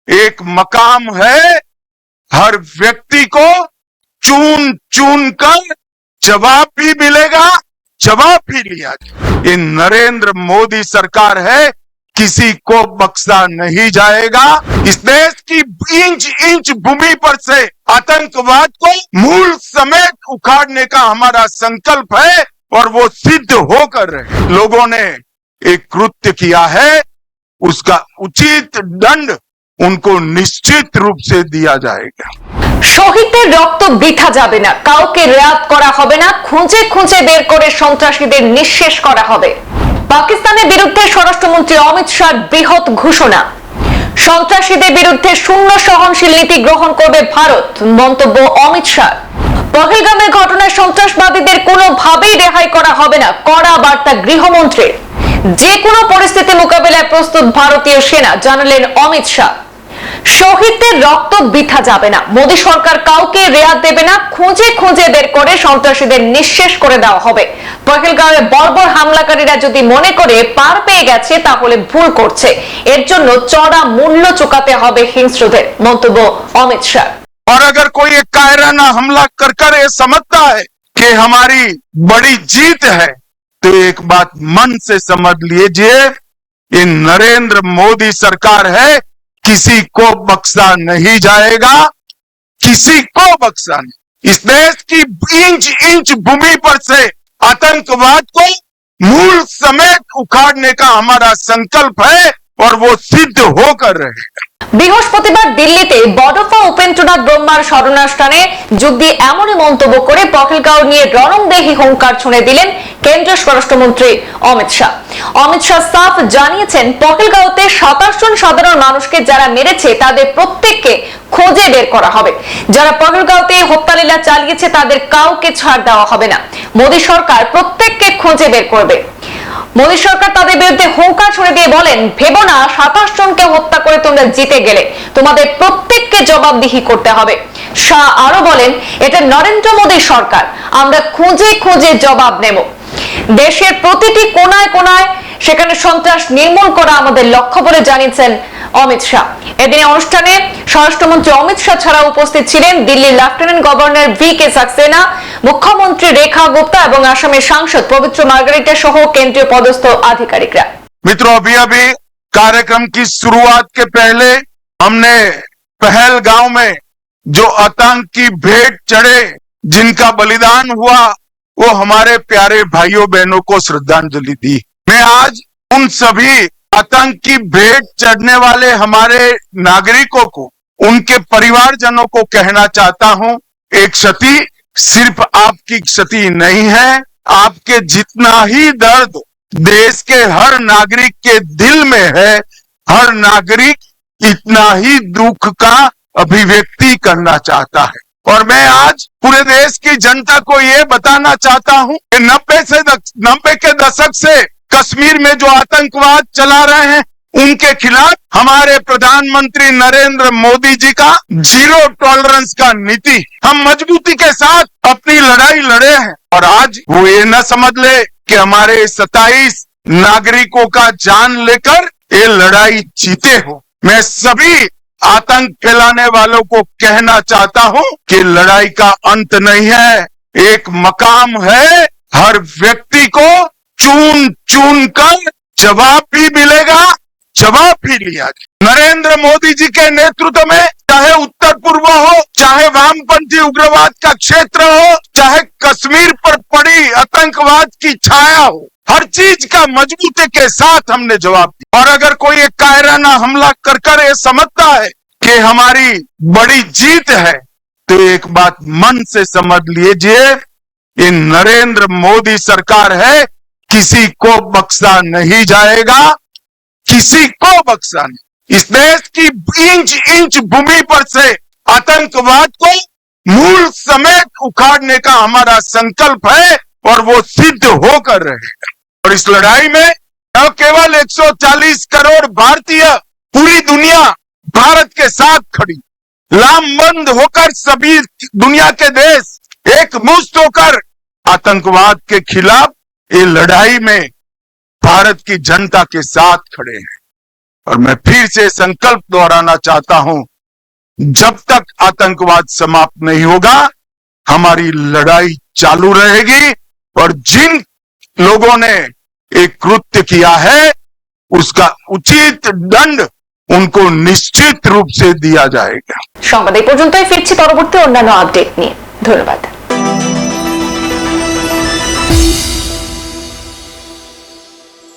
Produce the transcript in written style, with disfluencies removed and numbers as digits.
एक मकाम है, हर व्यक्ति को चुन चुन कर जवाब भी मिलेगा, जवाब भी लिया जाएगा। ये नरेंद्र मोदी सरकार है, किसी को बख्शा नहीं जाएगा। इस देश की इंच इंच भूमि पर से आतंकवाद को मूल समेत उखाड़ने का हमारा संकल्प है और वो सिद्ध होकर रहे। लोगों ने एक कृत्य किया है, उसका उचित दंड उनको निश्चित रूप से दिया जाएगा। শহীদদের রক্ত বৃথা যাবে না, কাউকে রেয়াত করা হবে না, খুঁজে খুঁজে বের করে সন্ত্রাসীদের নিঃশেষ করা হবে। পাকিস্তানের বিরুদ্ধে স্বরাষ্ট্রমন্ত্রী অমিত শাহর বৃহৎ ঘোষণা। সন্ত্রাসীদের বিরুদ্ধে শূন্য সহনশীল নীতি গ্রহণ করবে ভারত, মন্তব্য অমিত শাহ। পহেলগামের ঘটনায় সন্ত্রাসবাদীদের কোনোভাবেই রেহাই করা হবে না, কড়া বার্তা গৃহমন্ত্রীর। যে কোনো পরিস্থিতি মোকাবেলায় প্রস্তুত ভারতীয় সেনা, জানালেন অমিত শাহ। শহীদদের রক্ত বৃথা যাবে না, মোদী সরকার কাউকে রেয়াত দেবে না, খুঁজে খুঁজে বের করে সন্ত্রাসীদের নিঃশেষ করে দেওয়া হবে। পহেলগাঁওয়ে বর্বর হামলাকারীরা যদি মনে করে পার পেয়ে গেছে তাহলে ভুল করছে, এর জন্য চড়া মূল্য চুকাতে হবে হিংস্রদের, মন্তব্য অমিত শাহ। और अगर कोई एक कायराना हमला कर कर ये समझता है कि हमारी बड़ी जीत है, तो एक बात मन से समझ लीजिए, ये नरेंद्र मोदी सरकार है, किसी को बख्शा नहीं जाएगा, किसी को बख्शा नहीं। इस देश की इंच इंच भूमि पर से आतंकवाद को मूल समेत उखाड़ने का हमारा संकल्प है और वो सिद्ध होकर रहेगा। বৃহস্পতিবার দিল্লিতে বড়ফা উপেন্দ্রনাথ ব্রহ্মার স্মরণানুষ্ঠানে যোগ দিয়ে এমনই মন্তব্য করে পহেলগাঁও নিয়ে রণংদেহী হুঙ্কার ছুঁড়ে দিলেন কেন্দ্রীয় স্বরাষ্ট্রমন্ত্রী অমিত শাহ। অমিত শাহ সাফ জানিয়েছেন, পহেলগাঁওতে 27 জন সাধারণ মানুষকে যারা মেরেছে তাদের প্রত্যেককে খোঁজে বের করা হবে। যারা পহেলগাঁওতে হত্যালীলা চালিয়েছে তাদের কাউকে ছাড় দেওয়া হবে না। মোদী সরকার প্রত্যেককে খুঁজে বের করবে। মোদী সরকার তাদের বিরুদ্ধে হুঙ্কার ছুড়ে দিয়ে বলেন, ভেবো না 27 জনকে হত্যা করে তোমরা জিতে গেলে, তোমাদের প্রত্যেককে জবাবদিহি করতে হবে। শাহ আরো বলেন, এটা নরেন্দ্র মোদী সরকার, আমরা খুঁজে খুঁজে জবাব নেব। দেশের প্রতিটি কোনায় কোনায় সেখানে সন্ত্রাস নির্মূল করা আমাদের লক্ষ্য বলে জানিয়েছেন অমিত শাহ। এদিনে অনুষ্ঠানে স্বরাষ্ট্রমন্ত্রী অমিত শাহ ছাড়া উপস্থিত ছিলেন দিল্লির লেফটেন্যান্ট গভর্নর VK সাক্সেনা, মুখ্যমন্ত্রী রেখা गुप्ता এবং আসামের সাংসদ পবিত্র মার্গারিটা সহ কেন্দ্রীয় পদস্থ আধিকারিকরা। मित्रों, अभी अभी कार्यक्रम की शुरुआत के पहले हमने पहलगांव में जो आतंक की भेंट चढ़े, जिनका बलिदान हुआ, वो हमारे प्यारे भाइयों बहनों को श्रद्धांजलि दी। मैं आज उन सभी आतंक की भेंट चढ़ने वाले हमारे नागरिकों को, उनके परिवारजनों को कहना चाहता हूं, एक क्षति सिर्फ आपकी क्षति नहीं है, आपके जितना ही दर्द देश के हर नागरिक के दिल में है, हर नागरिक इतना ही दुख का अभिव्यक्ति करना चाहता है। और मैं आज पूरे देश की जनता को ये बताना चाहता हूं कि 90 के दशक से कश्मीर में जो आतंकवाद चला रहे हैं, उनके खिलाफ हमारे प्रधानमंत्री नरेंद्र मोदी जी का जीरो टॉलरेंस का नीति, हम मजबूती के साथ अपनी लड़ाई लड़े हैं। और आज वो ये न समझ ले कि हमारे 27 नागरिकों का जान लेकर ये लड़ाई जीते हो। मैं सभी आतंक फैलाने वालों को कहना चाहता हूं कि लड़ाई का अंत नहीं है, एक मकाम है, हर व्यक्ति को चुन चुन कर जवाब भी मिलेगा, जवाब भी लिया जाए। नरेंद्र मोदी जी के नेतृत्व में चाहे उत्तर पूर्व हो, चाहे वामपंथी उग्रवाद का क्षेत्र हो, चाहे कश्मीर पर पड़ी आतंकवाद की छाया हो, हर चीज का मजबूती के साथ हमने जवाब दिया। और अगर कोई एक कायराना हमला कर कर ये समझता है कि हमारी बड़ी जीत है, तो एक बात मन से समझ लीजिए, ये नरेंद्र मोदी सरकार है, किसी को बख्शा नहीं जाएगा, किसी को बख्शा नहीं। इस देश की इंच इंच भूमि पर से आतंकवाद को मूल समेत उखाड़ने का हमारा संकल्प है और वो सिद्ध होकर रहेगा। और इस लड़ाई में न केवल 140 करोड़ भारतीय, पूरी दुनिया भारत के साथ खड़ी, लामबंद होकर सभी दुनिया के देश एकमुश्त होकर आतंकवाद के खिलाफ ये लड़ाई में भारत की जनता के साथ खड़े हैं। और मैं फिर से संकल्प दोहराना चाहता हूं, जब तक आतंकवाद समाप्त नहीं होगा हमारी लड़ाई चालू रहेगी और जिन लोगों ने एक कृत्य किया है उसका उचित दंड उनको निश्चित रूप से दिया जाएगा। সংবাদ এই পর্যন্তই, ফিরছি পরবর্তী অন্যান্য আপডেট নিয়ে। ধন্যবাদ।